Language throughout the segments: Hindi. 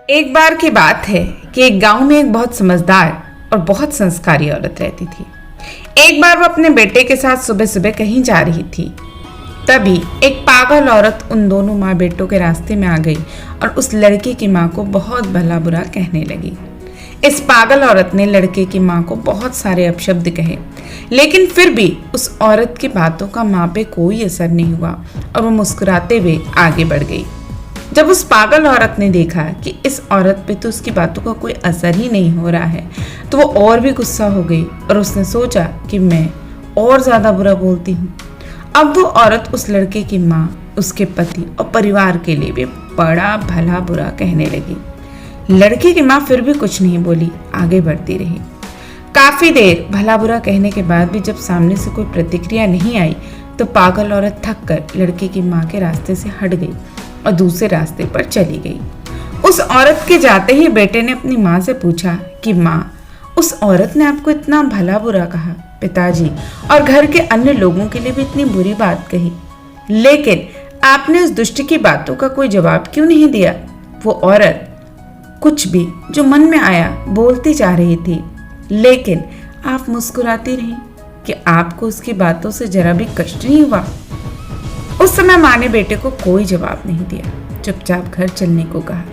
एक बार की बात है कि एक गांव में एक बहुत समझदार और बहुत संस्कारी औरत रहती थी। एक बार वो अपने बेटे के साथ सुबह सुबह कहीं जा रही थी। तभी एक पागल औरत उन दोनों माँ बेटों के रास्ते में आ गई और उस लड़के की माँ को बहुत भला बुरा कहने लगी। इस पागल औरत ने लड़के की माँ को बहुत सारे अपशब्द कहे, लेकिन फिर भी उस औरत की बातों का माँ पे कोई असर नहीं हुआ और वो मुस्कुराते हुए आगे बढ़ गई। जब उस पागल औरत ने देखा कि इस औरत पे तो उसकी बातों का कोई असर ही नहीं हो रहा है, तो वो और भी गुस्सा हो गई और उसने सोचा कि मैं और ज़्यादा बुरा बोलती हूँ। अब वो औरत उस लड़के की माँ, उसके पति और परिवार के लिए भी बड़ा भला बुरा कहने लगी। लड़के की माँ फिर भी कुछ नहीं बोली, आगे बढ़ती रही। काफ़ी देर भला बुरा कहने के बाद भी जब सामने से कोई प्रतिक्रिया नहीं आई, तो पागल औरत थक कर लड़के की माँ के रास्ते से हट गई और दूसरे रास्ते पर चली गई। उस औरत के जाते ही बेटे ने अपनी माँ से पूछा कि माँ, उस औरत ने आपको इतना भला बुरा कहा, पिताजी और घर के अन्य लोगों के लिए भी इतनी बुरी बात कही, लेकिन आपने उस दुष्ट की बातों का कोई जवाब क्यों नहीं दिया? वो औरत कुछ भी जो मन में आया बोलती जा रही थी, लेकिन आप मुस्कुराती रही कि आपको उसकी बातों से जरा भी कष्ट नहीं हुआ। उस समय माँ ने बेटे को कोई जवाब नहीं दिया, चुपचाप घर चलने को कहा।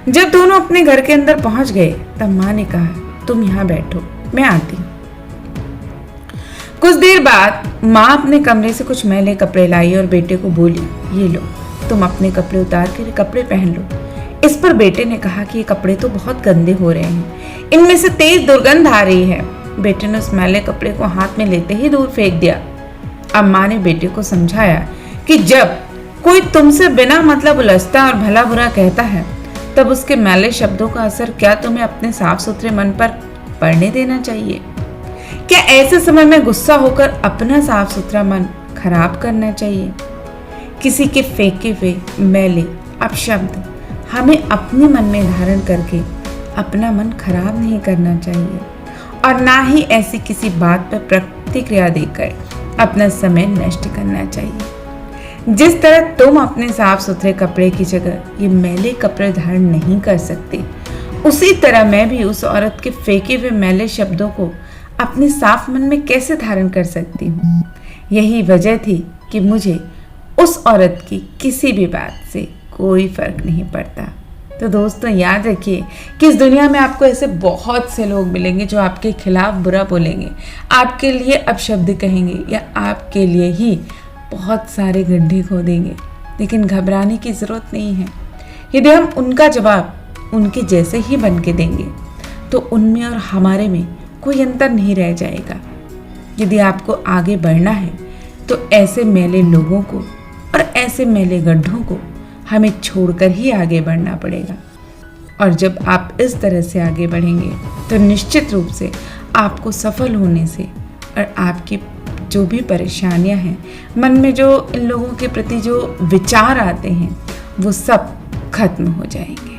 जब दोनों अपने घर के अंदर पहुंच गए, तब माँ ने कहा, तुम यहाँ बैठो, मैं आती हूँ। कुछ देर बाद माँ अपने कमरे से कुछ मैले कपड़े लाई और बेटे को बोली, ये लो, तुम अपने कपड़े उतार कर कपड़े पहन लो। इस पर बेटे ने कहा कि ये कपड़े तो बहुत गंदे हो रहे हैं, इनमें से तेज दुर्गंध आ रही है। बेटे ने उस मैले कपड़े को हाथ में लेते ही दूर फेंक दिया। अब माँ ने बेटे को समझाया कि जब कोई तुमसे बिना मतलब उलझता और भला बुरा कहता है, तब उसके मैले शब्दों का असर क्या तुम्हें अपने साफ सुथरे मन पर पड़ने देना चाहिए? क्या ऐसे समय में गुस्सा होकर अपना साफ सुथरा मन खराब करना चाहिए? किसी के फेंके हुए मैले अपशब्द हमें अपने मन में धारण करके अपना मन खराब नहीं करना चाहिए और ना ही ऐसी किसी बात पर प्रतिक्रिया देकर अपना समय नष्ट करना चाहिए। जिस तरह तुम अपने साफ सुथरे कपड़े की जगह ये मैले कपड़े धारण नहीं कर सकते, उसी तरह मैं भी उस औरत के फेंके हुए मैले शब्दों को अपने साफ मन में कैसे धारण कर सकती हूँ। यही वजह थी कि मुझे उस औरत की किसी भी बात से कोई फर्क नहीं पड़ता। तो दोस्तों, याद रखिए कि इस दुनिया में आपको ऐसे बहुत से लोग मिलेंगे जो आपके खिलाफ बुरा बोलेंगे, आपके लिए अपशब्द कहेंगे या आपके लिए ही बहुत सारे गड्ढे खोदेंगे, लेकिन घबराने की ज़रूरत नहीं है। यदि हम उनका जवाब उनके जैसे ही बन के देंगे, तो उनमें और हमारे में कोई अंतर नहीं रह जाएगा। यदि आपको आगे बढ़ना है, तो ऐसे मैले लोगों को और ऐसे मैले गड्ढों को हमें छोड़कर ही आगे बढ़ना पड़ेगा। और जब आप इस तरह से आगे बढ़ेंगे, तो निश्चित रूप से आपको सफल होने से और आपकी जो भी परेशानियां हैं, मन में जो इन लोगों के प्रति जो विचार आते हैं, वो सब खत्म हो जाएंगे।